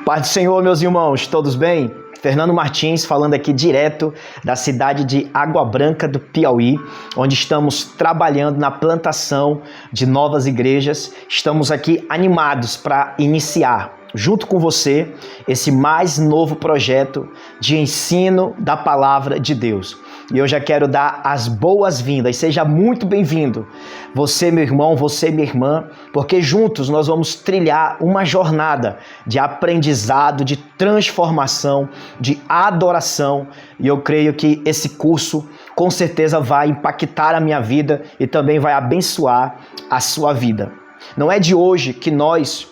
Paz do Senhor, meus irmãos, todos bem? Fernando Martins falando aqui direto da cidade de Água Branca do Piauí, onde estamos trabalhando na plantação de novas igrejas. Estamos aqui animados para iniciar, junto com você, esse mais novo projeto de ensino da Palavra de Deus. E eu já quero dar as boas-vindas, seja muito bem-vindo, você meu irmão, você minha irmã, porque juntos nós vamos trilhar uma jornada de aprendizado, de transformação, de adoração, e eu creio que esse curso com certeza vai impactar a minha vida e também vai abençoar a sua vida. Não é de hoje que nós,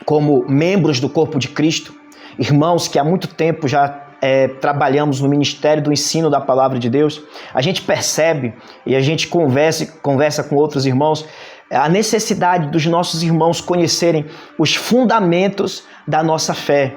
como membros do corpo de Cristo, irmãos que há muito tempo já trabalhamos no Ministério do Ensino da Palavra de Deus, a gente percebe e a gente conversa com outros irmãos a necessidade dos nossos irmãos conhecerem os fundamentos da nossa fé.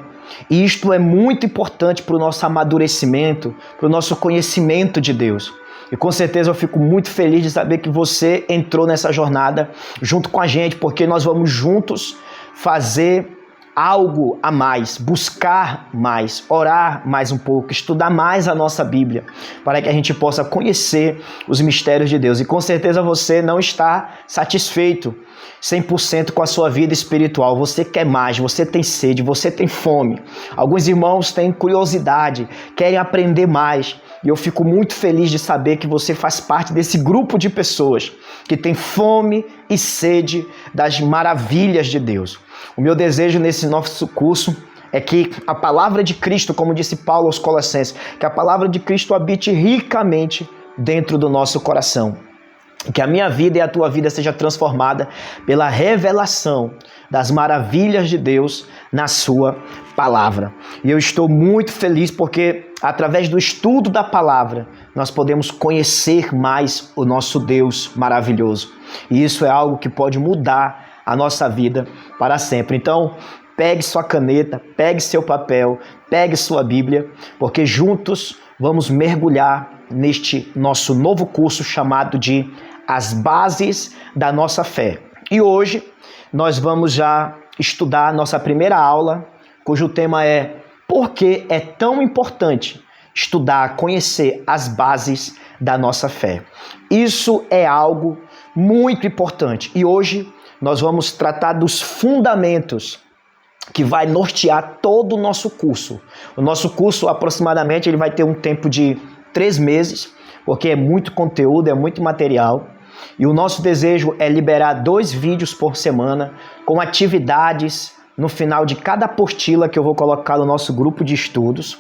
E isto é muito importante para o nosso amadurecimento, para o nosso conhecimento de Deus. E com certeza eu fico muito feliz de saber que você entrou nessa jornada junto com a gente, porque nós vamos juntos fazer algo a mais, buscar mais, orar mais um pouco, estudar mais a nossa Bíblia, para que a gente possa conhecer os mistérios de Deus. E com certeza você não está satisfeito 100% com a sua vida espiritual. Você quer mais, você tem sede, você tem fome. Alguns irmãos têm curiosidade, querem aprender mais. E eu fico muito feliz de saber que você faz parte desse grupo de pessoas que tem fome e sede das maravilhas de Deus. O meu desejo nesse nosso curso é que a palavra de Cristo, como disse Paulo aos Colossenses, que a palavra de Cristo habite ricamente dentro do nosso coração. Que a minha vida e a tua vida seja transformada pela revelação das maravilhas de Deus na sua palavra. E eu estou muito feliz porque através do estudo da palavra nós podemos conhecer mais o nosso Deus maravilhoso. E isso é algo que pode mudar a nossa vida para sempre. Então, pegue sua caneta, pegue seu papel, pegue sua Bíblia, porque juntos vamos mergulhar neste nosso novo curso chamado de As Bases da Nossa Fé. E hoje nós vamos já estudar a nossa primeira aula, cujo tema é Por que é tão importante estudar, conhecer as bases da nossa fé. Isso é algo muito importante. E hoje nós vamos tratar dos fundamentos que vai nortear todo o nosso curso. O nosso curso, aproximadamente, ele vai ter um tempo de 3 meses, porque é muito conteúdo, é muito material. E o nosso desejo é liberar 2 vídeos por semana, com atividades no final de cada apostila que eu vou colocar no nosso grupo de estudos.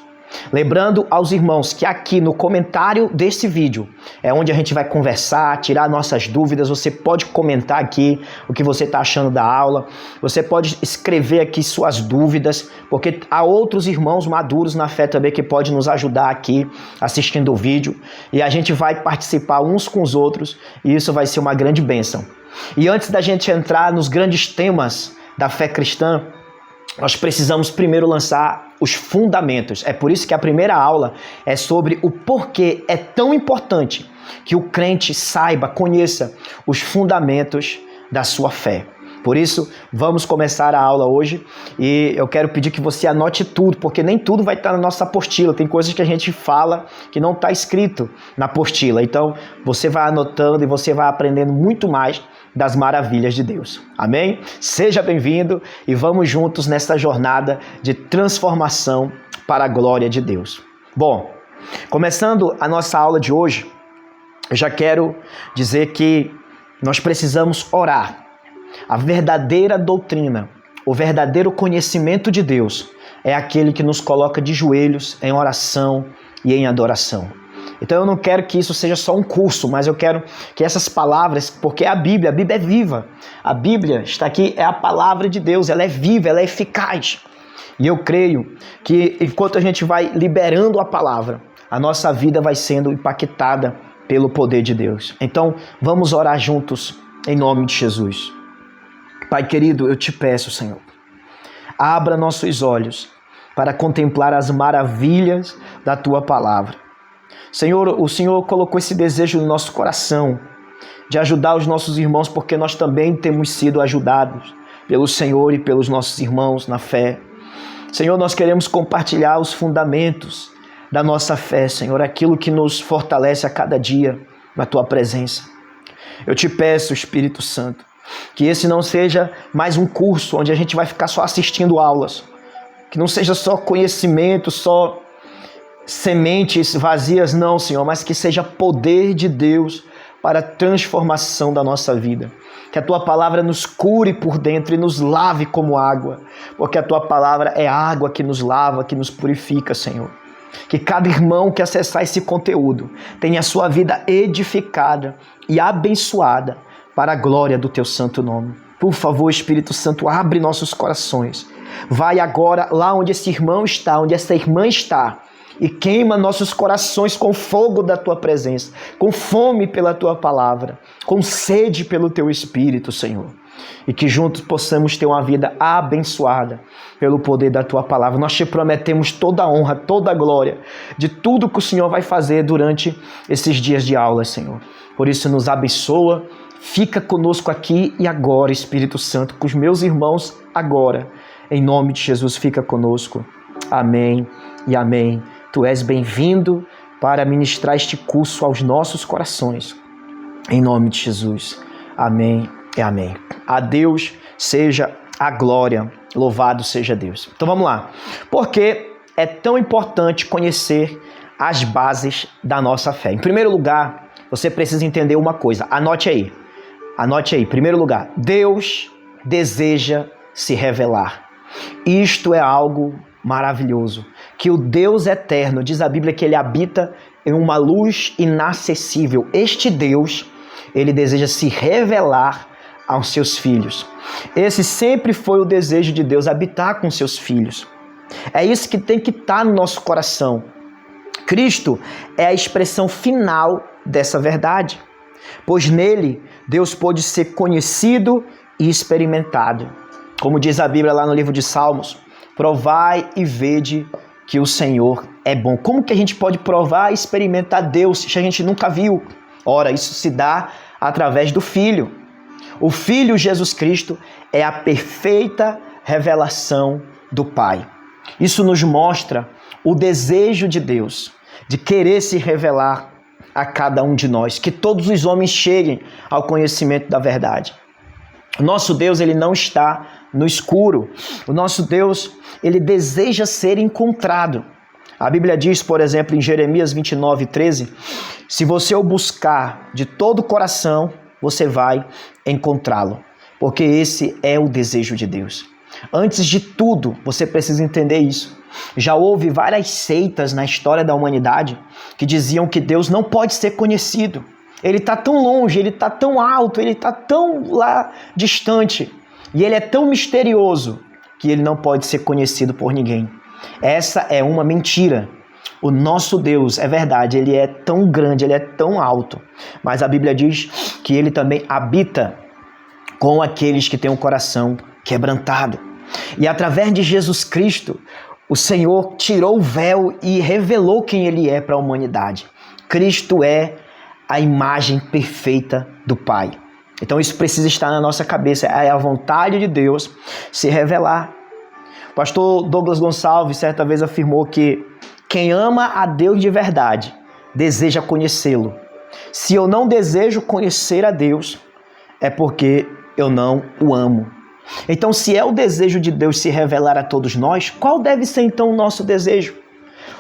Lembrando aos irmãos que aqui no comentário desse vídeo é onde a gente vai conversar, tirar nossas dúvidas. Você pode comentar aqui o que você está achando da aula. Você pode escrever aqui suas dúvidas, porque há outros irmãos maduros na fé também que podem nos ajudar aqui assistindo o vídeo. E a gente vai participar uns com os outros e isso vai ser uma grande bênção. E antes da gente entrar nos grandes temas da fé cristã, nós precisamos primeiro lançar os fundamentos. É por isso que a primeira aula é sobre o porquê é tão importante que o crente saiba, conheça os fundamentos da sua fé. Por isso, vamos começar a aula hoje e eu quero pedir que você anote tudo, porque nem tudo vai estar na nossa apostila. Tem coisas que a gente fala que não está escrito na apostila. Então, você vai anotando e você vai aprendendo muito mais das maravilhas de Deus. Amém? Seja bem-vindo e vamos juntos nessa jornada de transformação para a glória de Deus. Bom, começando a nossa aula de hoje, eu já quero dizer que nós precisamos orar. A verdadeira doutrina, o verdadeiro conhecimento de Deus é aquele que nos coloca de joelhos em oração e em adoração. Então eu não quero que isso seja só um curso, mas eu quero que essas palavras, porque a Bíblia é viva. A Bíblia está aqui, é a palavra de Deus, ela é viva, ela é eficaz. E eu creio que enquanto a gente vai liberando a palavra, a nossa vida vai sendo impactada pelo poder de Deus. Então vamos orar juntos em nome de Jesus. Pai querido, eu te peço, Senhor, abra nossos olhos para contemplar as maravilhas da Tua palavra. Senhor, o Senhor colocou esse desejo no nosso coração de ajudar os nossos irmãos, porque nós também temos sido ajudados pelo Senhor e pelos nossos irmãos na fé. Senhor, nós queremos compartilhar os fundamentos da nossa fé, Senhor, aquilo que nos fortalece a cada dia na Tua presença. Eu te peço, Espírito Santo, que esse não seja mais um curso onde a gente vai ficar só assistindo aulas, que não seja só conhecimento, só sementes vazias, não, Senhor, mas que seja poder de Deus para a transformação da nossa vida. Que a Tua palavra nos cure por dentro e nos lave como água, porque a Tua palavra é água que nos lava, que nos purifica, Senhor. Que cada irmão que acessar esse conteúdo tenha a sua vida edificada e abençoada para a glória do Teu santo nome. Por favor, Espírito Santo, abre nossos corações. Vai agora lá onde esse irmão está, onde essa irmã está, e queima nossos corações com fogo da Tua presença, com fome pela Tua palavra, com sede pelo Teu Espírito, Senhor. E que juntos possamos ter uma vida abençoada pelo poder da Tua palavra. Nós te prometemos toda a honra, toda a glória de tudo que o Senhor vai fazer durante esses dias de aula, Senhor. Por isso, nos abençoa, fica conosco aqui e agora, Espírito Santo, com os meus irmãos agora. Em nome de Jesus, fica conosco. Amém e amém. Tu és bem-vindo para ministrar este curso aos nossos corações. Em nome de Jesus. Amém e amém. A Deus seja a glória. Louvado seja Deus. Então vamos lá. Por que é tão importante conhecer as bases da nossa fé? Em primeiro lugar, você precisa entender uma coisa. Anote aí. Anote aí. Em primeiro lugar, Deus deseja se revelar. Isto é algo maravilhoso, que o Deus eterno, diz a Bíblia que ele habita em uma luz inacessível. Este Deus, ele deseja se revelar aos seus filhos. Esse sempre foi o desejo de Deus, habitar com seus filhos. É isso que tem que estar no nosso coração. Cristo é a expressão final dessa verdade, pois nele Deus pôde ser conhecido e experimentado. Como diz a Bíblia lá no livro de Salmos, provai e vede que o Senhor é bom. Como que a gente pode provar e experimentar Deus se a gente nunca viu? Ora, isso se dá através do Filho. O Filho Jesus Cristo é a perfeita revelação do Pai. Isso nos mostra o desejo de Deus de querer se revelar a cada um de nós, que todos os homens cheguem ao conhecimento da verdade. O nosso Deus, ele não está no escuro. O nosso Deus, ele deseja ser encontrado. A Bíblia diz, por exemplo, em Jeremias 29:13, se você o buscar de todo o coração, você vai encontrá-lo, porque esse é o desejo de Deus. Antes de tudo, você precisa entender isso. Já houve várias seitas na história da humanidade que diziam que Deus não pode ser conhecido. Ele está tão longe, ele está tão alto, ele está tão lá distante. E ele é tão misterioso que ele não pode ser conhecido por ninguém. Essa é uma mentira. O nosso Deus, é verdade, ele é tão grande, ele é tão alto. Mas a Bíblia diz que ele também habita com aqueles que têm o coração quebrantado. E através de Jesus Cristo, o Senhor tirou o véu e revelou quem ele é para a humanidade. Cristo é a imagem perfeita do Pai. Então isso precisa estar na nossa cabeça, é a vontade de Deus se revelar. O pastor Douglas Gonçalves certa vez afirmou que quem ama a Deus de verdade deseja conhecê-lo. Se eu não desejo conhecer a Deus, é porque eu não o amo. Então, se é o desejo de Deus se revelar a todos nós, qual deve ser então o nosso desejo?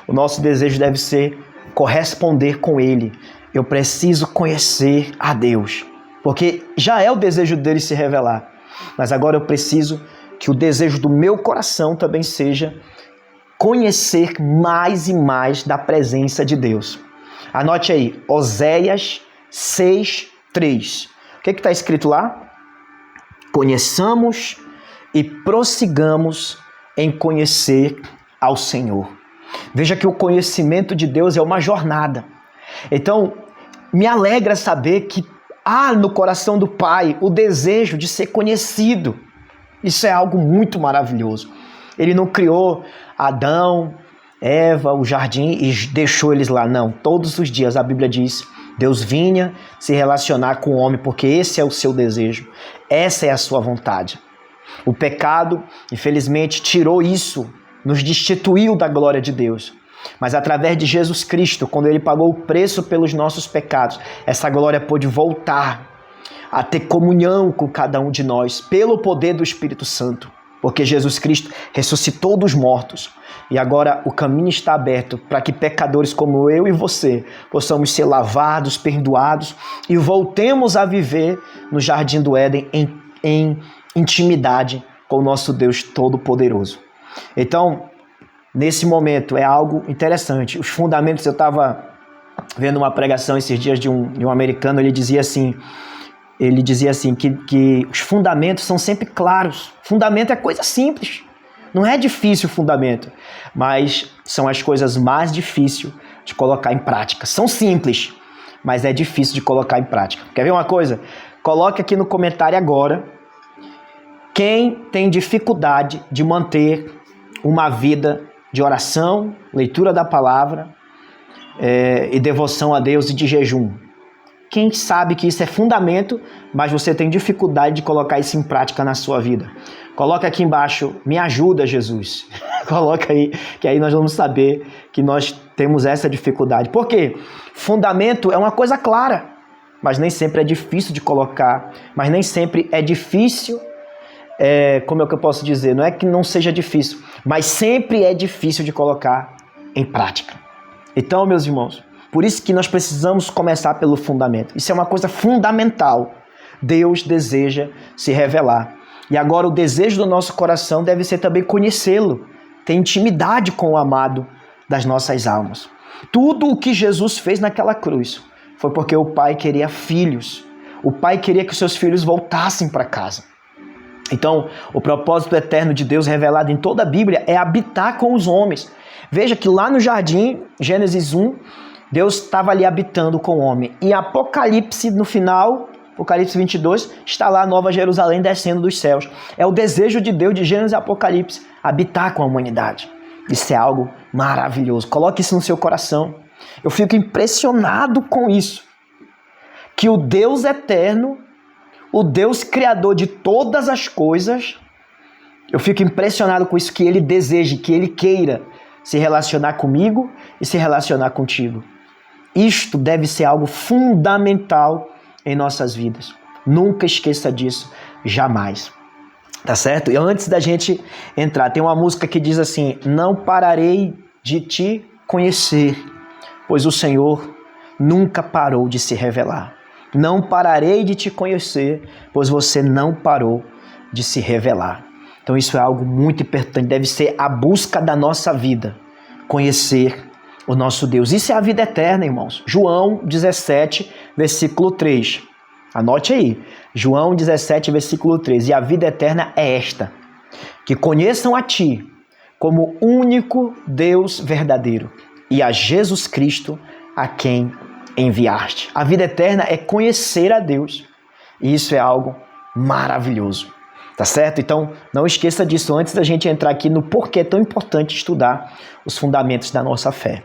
O nosso desejo deve ser corresponder com Ele. Eu preciso conhecer a Deus, porque já é o desejo dele se revelar. Mas agora eu preciso que o desejo do meu coração também seja conhecer mais e mais da presença de Deus. Anote aí, Oséias 6:3. O que está escrito lá? Conheçamos e prossigamos em conhecer ao Senhor. Veja que o conhecimento de Deus é uma jornada. Então, me alegra saber que há no coração do Pai o desejo de ser conhecido. Isso é algo muito maravilhoso. Ele não criou Adão, Eva, o jardim e deixou eles lá. Não, todos os dias a Bíblia diz, Deus vinha se relacionar com o homem porque esse é o seu desejo. Essa é a sua vontade. O pecado, infelizmente, tirou isso nos destituiu da glória de Deus. Mas através de Jesus Cristo, quando Ele pagou o preço pelos nossos pecados, essa glória pôde voltar a ter comunhão com cada um de nós, pelo poder do Espírito Santo. Porque Jesus Cristo ressuscitou dos mortos. E agora o caminho está aberto para que pecadores como eu e você possamos ser lavados, perdoados e voltemos a viver no Jardim do Éden em intimidade com o nosso Deus Todo-Poderoso. Então, nesse momento é algo interessante. Os fundamentos, eu estava vendo uma pregação esses dias de um americano, ele dizia assim que os fundamentos são sempre claros. Fundamento é coisa simples. Não é difícil o fundamento, mas são as coisas mais difíceis de colocar em prática. São simples, mas é difícil de colocar em prática. Quer ver uma coisa? Coloque aqui no comentário agora quem tem dificuldade de manter uma vida de oração, leitura da palavra e devoção a Deus e de jejum. Quem sabe que isso é fundamento, mas você tem dificuldade de colocar isso em prática na sua vida? Coloca aqui embaixo, me ajuda, Jesus. Coloca aí, que aí nós vamos saber que nós temos essa dificuldade. Por quê? Fundamento é uma coisa clara, mas nem sempre é difícil de colocar, mas nem sempre é difícil, como é que eu posso dizer? Não é que não seja difícil, mas sempre é difícil de colocar em prática. Então, meus irmãos, por isso que nós precisamos começar pelo fundamento. Isso é uma coisa fundamental. Deus deseja se revelar. E agora o desejo do nosso coração deve ser também conhecê-lo, ter intimidade com o amado das nossas almas. Tudo o que Jesus fez naquela cruz foi porque o Pai queria filhos. O Pai queria que os seus filhos voltassem para casa. Então, o propósito eterno de Deus revelado em toda a Bíblia é habitar com os homens. Veja que lá no jardim, Gênesis 1, Deus estava ali habitando com o homem. E Apocalipse, no final, Apocalipse 22, está lá a Nova Jerusalém descendo dos céus. É o desejo de Deus de Gênesis e Apocalipse, habitar com a humanidade. Isso é algo maravilhoso. Coloque isso no seu coração. Eu fico impressionado com isso. Que o Deus eterno, o Deus criador de todas as coisas, eu fico impressionado com isso, que Ele deseja, que Ele queira se relacionar comigo e se relacionar contigo. Isto deve ser algo fundamental em nossas vidas. Nunca esqueça disso, jamais. Tá certo? E antes da gente entrar, tem uma música que diz assim: não pararei de te conhecer, pois o Senhor nunca parou de se revelar. Não pararei de te conhecer, pois você não parou de se revelar. Então isso é algo muito importante, deve ser a busca da nossa vida, conhecer o nosso Deus. Isso é a vida eterna, irmãos. João 17, versículo 3. Anote aí. João 17, versículo 3. E a vida eterna é esta: que conheçam a Ti como único Deus verdadeiro e a Jesus Cristo a quem enviaste. A vida eterna é conhecer a Deus. E isso é algo maravilhoso. Tá certo? Então, não esqueça disso antes da gente entrar aqui no porquê é tão importante estudar os fundamentos da nossa fé.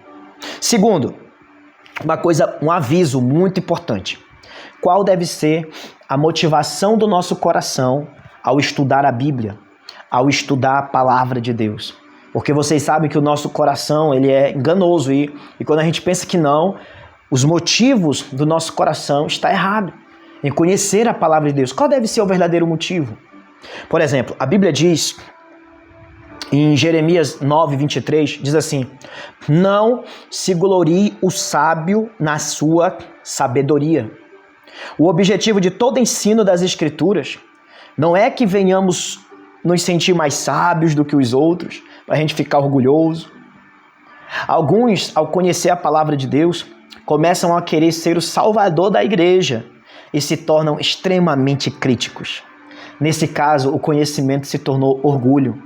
Segundo, um aviso muito importante. Qual deve ser a motivação do nosso coração ao estudar a Bíblia, ao estudar a palavra de Deus? Porque vocês sabem que o nosso coração ele é enganoso e quando a gente pensa que não, os motivos do nosso coração estão errados em conhecer a palavra de Deus. Qual deve ser o verdadeiro motivo? Por exemplo, a Bíblia diz, em Jeremias 9, 23, diz assim: não se glorie o sábio na sua sabedoria. O objetivo de todo ensino das Escrituras não é que venhamos nos sentir mais sábios do que os outros, para a gente ficar orgulhoso. Alguns, ao conhecer a palavra de Deus, começam a querer ser o salvador da igreja e se tornam extremamente críticos. Nesse caso, o conhecimento se tornou orgulho.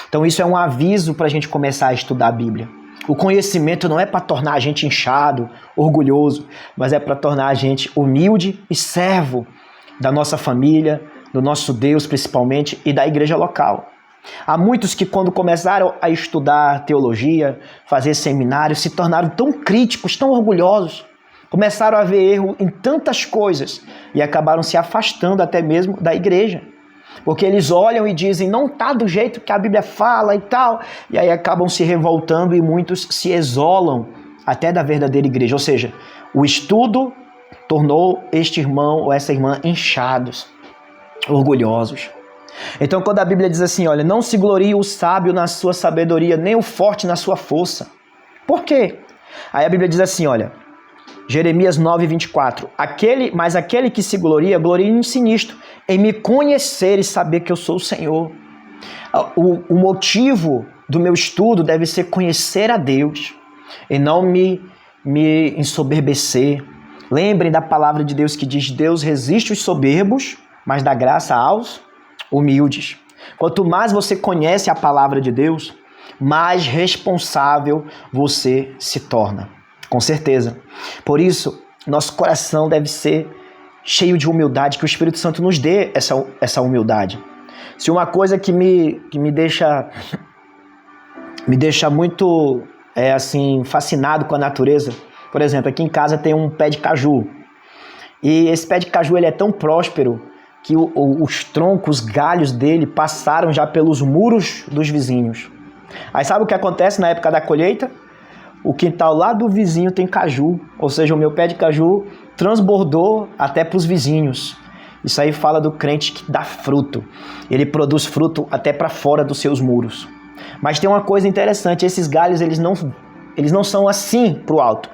Então isso é um aviso para a gente começar a estudar a Bíblia. O conhecimento não é para tornar a gente inchado, orgulhoso, mas é para tornar a gente humilde e servo da nossa família, do nosso Deus principalmente e da igreja local. Há muitos que quando começaram a estudar teologia, fazer seminários, se tornaram tão críticos, tão orgulhosos, começaram a ver erro em tantas coisas e acabaram se afastando até mesmo da igreja. Porque eles olham e dizem, não está do jeito que a Bíblia fala e tal, e aí acabam se revoltando e muitos se isolam até da verdadeira igreja. Ou seja, o estudo tornou este irmão ou essa irmã inchados, orgulhosos. Então quando a Bíblia diz assim, olha, não se glorie o sábio na sua sabedoria, nem o forte na sua força. Por quê? Aí a Bíblia diz assim, olha, Jeremias 9:24, mas aquele que se glorie-se nisto, em me conhecer e saber que eu sou o Senhor. O motivo do meu estudo deve ser conhecer a Deus e não me ensoberbecer. Lembrem da palavra de Deus que diz, Deus resiste os soberbos, mas dá graça aos humildes. Quanto mais você conhece a palavra de Deus, mais responsável você se torna. Com certeza. Por isso, nosso coração deve ser cheio de humildade, que o Espírito Santo nos dê essa humildade. Se uma coisa que me deixa muito fascinado com a natureza, por exemplo, aqui em casa tem um pé de caju. E esse pé de caju ele é tão próspero que os troncos, os galhos dele passaram já pelos muros dos vizinhos. Aí sabe o que acontece na época da colheita? O quintal lá do vizinho tem caju, ou seja, o meu pé de caju transbordou até para os vizinhos. Isso aí fala do crente que dá fruto. Ele produz fruto até para fora dos seus muros. Mas tem uma coisa interessante, esses galhos eles não são assim para o alto.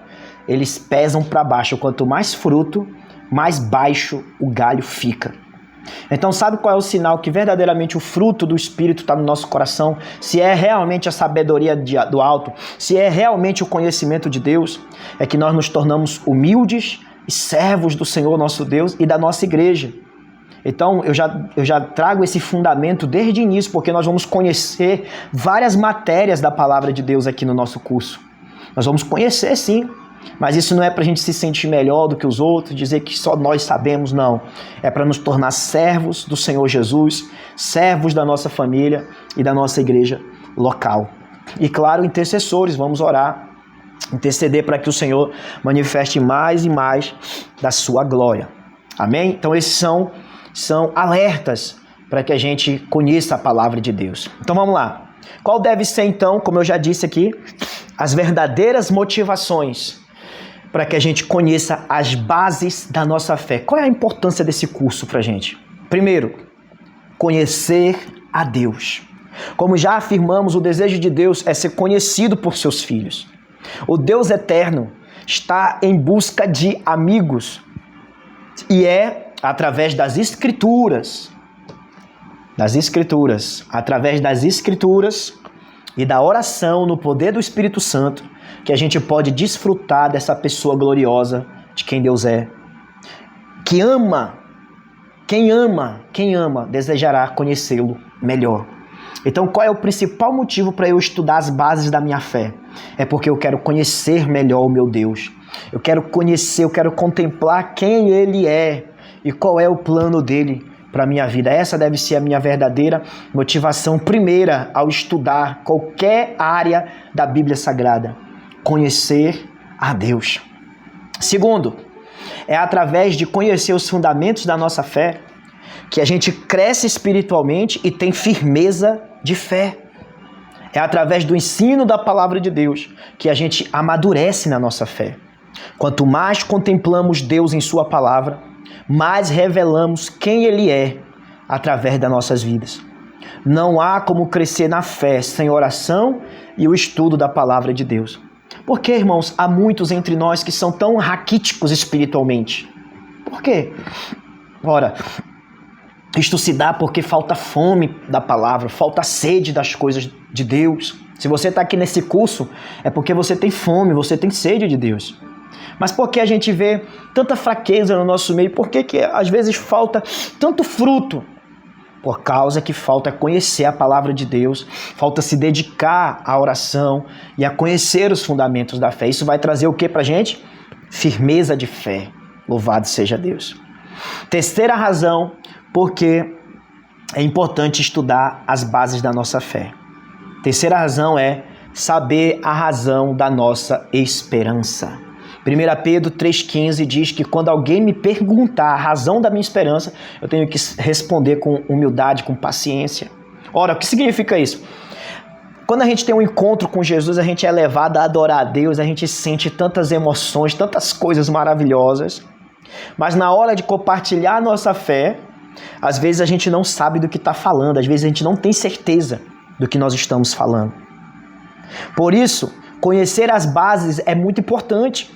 Eles pesam para baixo. Quanto mais fruto, mais baixo o galho fica. Então sabe qual é o sinal que verdadeiramente o fruto do Espírito está no nosso coração? Se é realmente a sabedoria do alto, se é realmente o conhecimento de Deus, é que nós nos tornamos humildes e servos do Senhor nosso Deus e da nossa igreja. Então eu já trago esse fundamento desde o início, porque nós vamos conhecer várias matérias da palavra de Deus aqui no nosso curso. Nós vamos conhecer sim, mas isso não é para a gente se sentir melhor do que os outros, dizer que só nós sabemos, não. É para nos tornar servos do Senhor Jesus, servos da nossa família e da nossa igreja local. E claro, intercessores, vamos orar, interceder para que o Senhor manifeste mais e mais da sua glória. Amém? Então esses são alertas para que a gente conheça a palavra de Deus. Então vamos lá. Qual deve ser então, como eu já disse aqui, as verdadeiras motivações para que a gente conheça as bases da nossa fé? Qual é a importância desse curso para a gente? Primeiro, conhecer a Deus. Como já afirmamos, o desejo de Deus é ser conhecido por seus filhos. O Deus eterno está em busca de amigos e é através das Escrituras, através das Escrituras e da oração no poder do Espírito Santo, que a gente pode desfrutar dessa pessoa gloriosa de quem Deus é. Quem ama, desejará conhecê-lo melhor. Então, qual é o principal motivo para eu estudar as bases da minha fé? É porque eu quero conhecer melhor o meu Deus. Eu quero contemplar quem Ele é e qual é o plano dele para a minha vida. Essa deve ser a minha verdadeira motivação primeira ao estudar qualquer área da Bíblia Sagrada. Conhecer a Deus. Segundo, é através de conhecer os fundamentos da nossa fé que a gente cresce espiritualmente e tem firmeza de fé. É através do ensino da palavra de Deus que a gente amadurece na nossa fé. Quanto mais contemplamos Deus em sua palavra, mais revelamos quem Ele é através das nossas vidas. Não há como crescer na fé sem oração e o estudo da palavra de Deus. Porque, irmãos, há muitos entre nós que são tão raquíticos espiritualmente. Por quê? Ora, isto se dá porque falta fome da palavra, falta sede das coisas de Deus. Se você está aqui nesse curso, é porque você tem fome, você tem sede de Deus. Mas por que a gente vê tanta fraqueza no nosso meio? Por que às vezes falta tanto fruto? Por causa que falta conhecer a palavra de Deus, falta se dedicar à oração e a conhecer os fundamentos da fé. Isso vai trazer o que pra gente? Firmeza de fé. Louvado seja Deus. Terceira razão, porque é importante estudar as bases da nossa fé. Terceira razão é saber a razão da nossa esperança. 1 Pedro 3,15 diz que quando alguém me perguntar a razão da minha esperança, eu tenho que responder com humildade, com paciência. Ora, o que significa isso? Quando a gente tem um encontro com Jesus, a gente é levado a adorar a Deus, a gente sente tantas emoções, tantas coisas maravilhosas, mas na hora de compartilhar a nossa fé, às vezes a gente não sabe do que está falando, às vezes a gente não tem certeza do que nós estamos falando. Por isso, conhecer as bases é muito importante.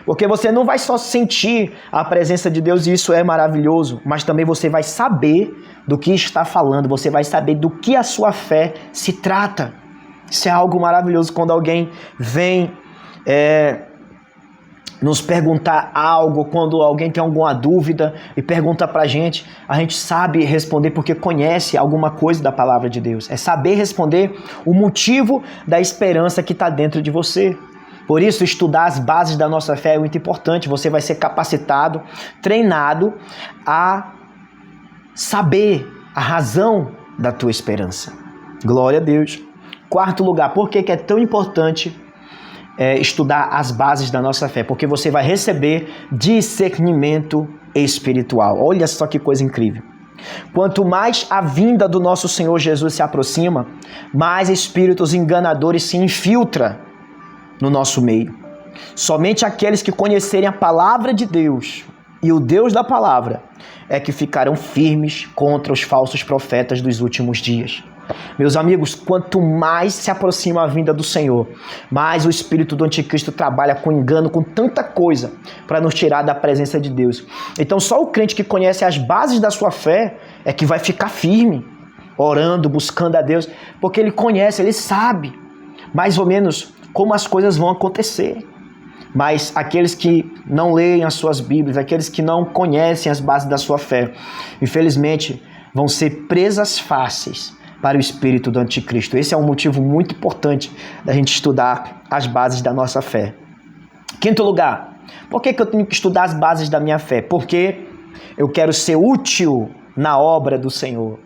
Porque você não vai só sentir a presença de Deus, e isso é maravilhoso, mas também você vai saber do que está falando, você vai saber do que a sua fé se trata. Isso é algo maravilhoso quando alguém vem nos perguntar algo, quando alguém tem alguma dúvida e pergunta pra gente, a gente sabe responder porque conhece alguma coisa da palavra de Deus. É saber responder o motivo da esperança que está dentro de você. Por isso, estudar as bases da nossa fé é muito importante. Você vai ser capacitado, treinado a saber a razão da tua esperança. Glória a Deus. Quarto lugar, por que é tão importante estudar as bases da nossa fé? Porque você vai receber discernimento espiritual. Olha só que coisa incrível. Quanto mais a vinda do nosso Senhor Jesus se aproxima, mais espíritos enganadores se infiltram no nosso meio. Somente aqueles que conhecerem a palavra de Deus e o Deus da palavra é que ficarão firmes contra os falsos profetas dos últimos dias. Meus amigos, quanto mais se aproxima a vinda do Senhor, mais o espírito do anticristo trabalha com engano, com tanta coisa para nos tirar da presença de Deus. Então só o crente que conhece as bases da sua fé é que vai ficar firme, orando, buscando a Deus, porque ele conhece, ele sabe mais ou menos como as coisas vão acontecer. Mas aqueles que não leem as suas Bíblias, aqueles que não conhecem as bases da sua fé, infelizmente vão ser presas fáceis para o espírito do anticristo. Esse é um motivo muito importante da gente estudar as bases da nossa fé. Quinto lugar, por que eu tenho que estudar as bases da minha fé? Porque eu quero ser útil na obra do Senhor.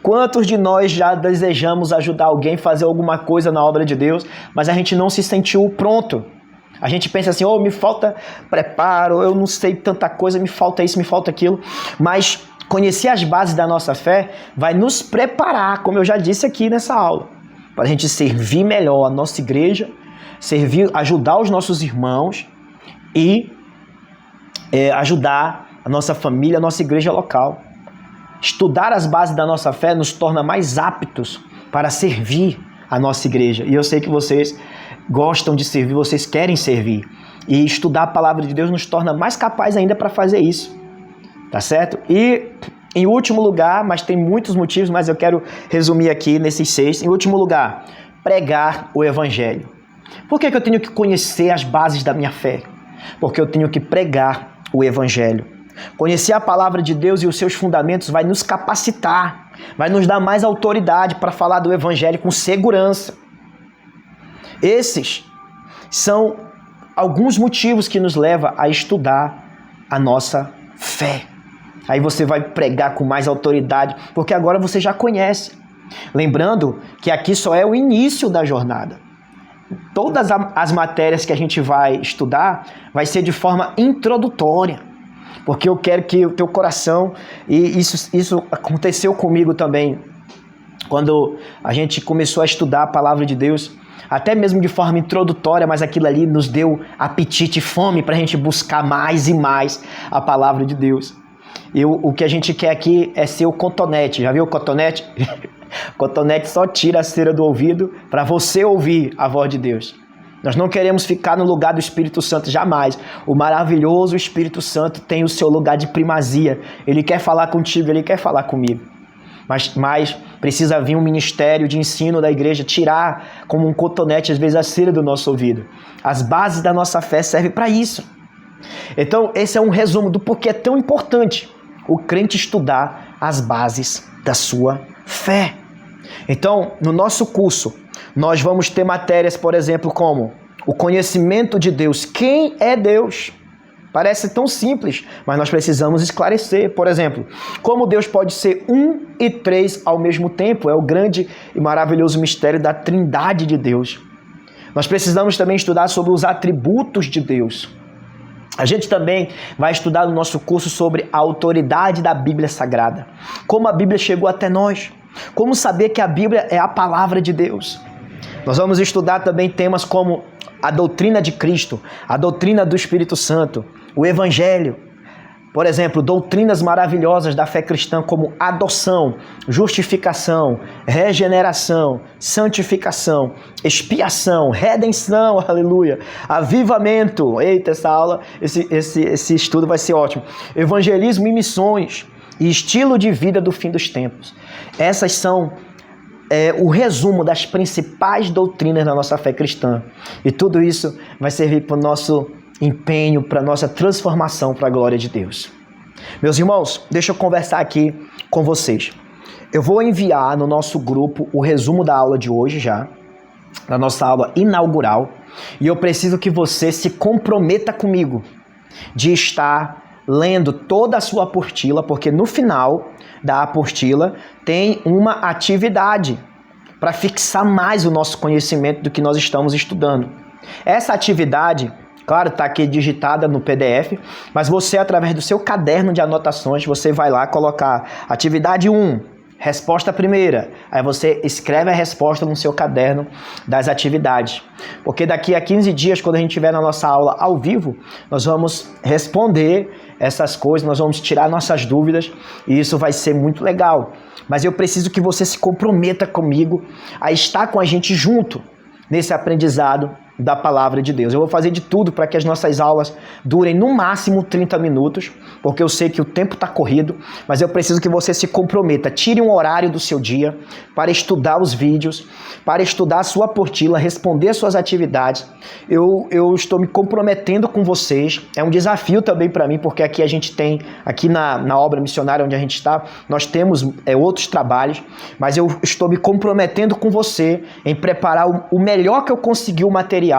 Quantos de nós já desejamos ajudar alguém a fazer alguma coisa na obra de Deus, mas a gente não se sentiu pronto? A gente pensa assim, me falta preparo, eu não sei tanta coisa, me falta isso, me falta aquilo. Mas conhecer as bases da nossa fé vai nos preparar, como eu já disse aqui nessa aula, para a gente servir melhor a nossa igreja, ajudar os nossos irmãos e ajudar a nossa família, a nossa igreja local. Estudar as bases da nossa fé nos torna mais aptos para servir a nossa igreja. E eu sei que vocês gostam de servir, vocês querem servir. E estudar a palavra de Deus nos torna mais capazes ainda para fazer isso. Tá certo? E em último lugar, mas tem muitos motivos, mas eu quero resumir aqui nesses 6. Em último lugar, pregar o evangelho. Por que eu tenho que conhecer as bases da minha fé? Porque eu tenho que pregar o evangelho. Conhecer a palavra de Deus e os seus fundamentos vai nos capacitar, vai nos dar mais autoridade para falar do evangelho com segurança. Esses são alguns motivos que nos levam a estudar a nossa fé. Aí você vai pregar com mais autoridade, porque agora você já conhece. Lembrando que aqui só é o início da jornada. Todas as matérias que a gente vai estudar vai ser de forma introdutória. Porque eu quero que o teu coração, e isso aconteceu comigo também, quando a gente começou a estudar a palavra de Deus, até mesmo de forma introdutória, mas aquilo ali nos deu apetite e fome para a gente buscar mais e mais a palavra de Deus. E o que a gente quer aqui é ser o cotonete. Já viu o cotonete? O cotonete só tira a cera do ouvido para você ouvir a voz de Deus. Nós não queremos ficar no lugar do Espírito Santo, jamais. O maravilhoso Espírito Santo tem o seu lugar de primazia. Ele quer falar contigo, ele quer falar comigo. Mas precisa vir um ministério de ensino da igreja, tirar como um cotonete, às vezes, a cera do nosso ouvido. As bases da nossa fé servem para isso. Então, esse é um resumo do porquê é tão importante o crente estudar as bases da sua fé. Então, no nosso curso, nós vamos ter matérias, por exemplo, como o conhecimento de Deus. Quem é Deus? Parece tão simples, mas nós precisamos esclarecer. Por exemplo, como Deus pode ser um e três ao mesmo tempo? É o grande e maravilhoso mistério da Trindade de Deus. Nós precisamos também estudar sobre os atributos de Deus. A gente também vai estudar no nosso curso sobre a autoridade da Bíblia Sagrada. Como a Bíblia chegou até nós. Como saber que a Bíblia é a palavra de Deus. Nós vamos estudar também temas como a doutrina de Cristo, a doutrina do Espírito Santo, o Evangelho. Por exemplo, doutrinas maravilhosas da fé cristã como adoção, justificação, regeneração, santificação, expiação, redenção, aleluia, avivamento. Eita, essa aula, esse estudo vai ser ótimo. Evangelismo e missões e estilo de vida do fim dos tempos. Essas são o resumo das principais doutrinas da nossa fé cristã. E tudo isso vai servir para o nosso empenho, para a nossa transformação para a glória de Deus. Meus irmãos, deixa eu conversar aqui com vocês. Eu vou enviar no nosso grupo o resumo da aula de hoje já, da nossa aula inaugural, e eu preciso que você se comprometa comigo de estar lendo toda a sua apostila, porque no final da apostila tem uma atividade para fixar mais o nosso conhecimento do que nós estamos estudando. Essa atividade, claro, está aqui digitada no PDF, mas você, através do seu caderno de anotações, você vai lá colocar atividade 1, resposta primeira. Aí você escreve a resposta no seu caderno das atividades. Porque daqui a 15 dias, quando a gente estiver na nossa aula ao vivo, nós vamos responder essas coisas, nós vamos tirar nossas dúvidas e isso vai ser muito legal. Mas eu preciso que você se comprometa comigo a estar com a gente junto nesse aprendizado da palavra de Deus. Eu vou fazer de tudo para que as nossas aulas durem no máximo 30 minutos, porque eu sei que o tempo está corrido, mas eu preciso que você se comprometa. Tire um horário do seu dia para estudar os vídeos, para estudar a sua apostila, responder as suas atividades. Eu estou me comprometendo com vocês. É um desafio também para mim, porque aqui a gente tem, aqui na obra missionária onde a gente está, nós temos outros trabalhos, mas eu estou me comprometendo com você em preparar o melhor que eu conseguir o material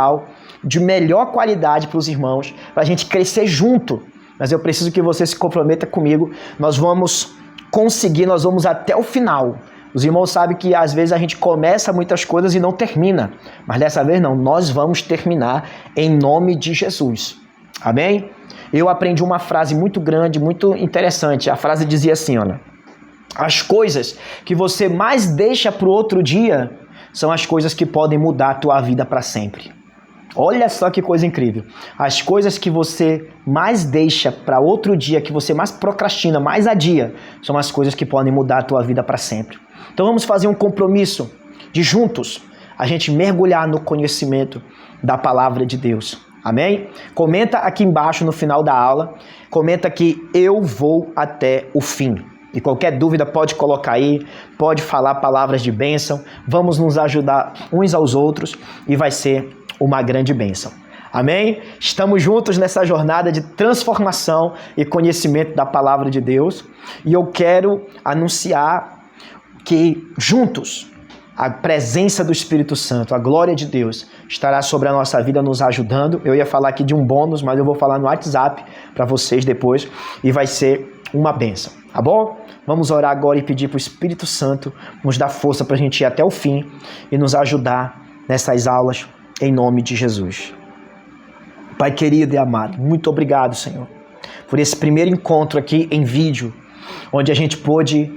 de melhor qualidade para os irmãos, para a gente crescer junto. Mas eu preciso que você se comprometa comigo. Nós vamos conseguir, nós vamos até o final. Os irmãos sabem que às vezes a gente começa muitas coisas e não termina, mas dessa vez não, nós vamos terminar em nome de Jesus. Amém? Eu aprendi uma frase muito grande, muito interessante. A frase dizia assim, olha: as coisas que você mais deixa para o outro dia são as coisas que podem mudar a tua vida para sempre. Olha só que coisa incrível. As coisas que você mais deixa para outro dia, que você mais procrastina, mais adia, são as coisas que podem mudar a tua vida para sempre. Então vamos fazer um compromisso de juntos a gente mergulhar no conhecimento da palavra de Deus. Amém? Comenta aqui embaixo no final da aula, comenta que eu vou até o fim. E qualquer dúvida pode colocar aí, pode falar palavras de bênção, vamos nos ajudar uns aos outros e vai ser uma grande bênção. Amém? Estamos juntos nessa jornada de transformação e conhecimento da palavra de Deus e eu quero anunciar que juntos a presença do Espírito Santo, a glória de Deus estará sobre a nossa vida nos ajudando. Eu ia falar aqui de um bônus, mas eu vou falar no WhatsApp para vocês depois e vai ser uma bênção, tá bom? Vamos orar agora e pedir para o Espírito Santo nos dar força para a gente ir até o fim e nos ajudar nessas aulas, em nome de Jesus. Pai querido e amado, muito obrigado, Senhor, por esse primeiro encontro aqui em vídeo, onde a gente pôde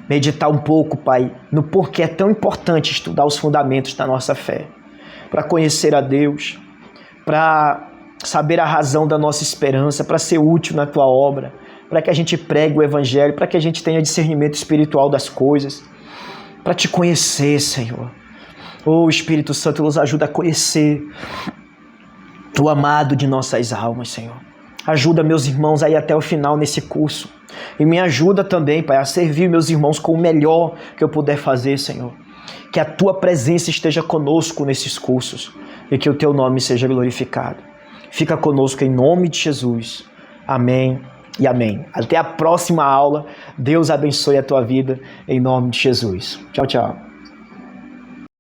meditar um pouco, Pai, no porquê é tão importante estudar os fundamentos da nossa fé, para conhecer a Deus, para saber a razão da nossa esperança, para ser útil na Tua obra, para que a gente pregue o Evangelho, para que a gente tenha discernimento espiritual das coisas, para Te conhecer, Senhor. Oh, Espírito Santo, nos ajuda a conhecer o amado de nossas almas, Senhor. Ajuda meus irmãos a ir até o final nesse curso. E me ajuda também, Pai, a servir meus irmãos com o melhor que eu puder fazer, Senhor. Que a Tua presença esteja conosco nesses cursos e que o Teu nome seja glorificado. Fica conosco em nome de Jesus. Amém e amém. Até a próxima aula. Deus abençoe a tua vida em nome de Jesus. Tchau, tchau.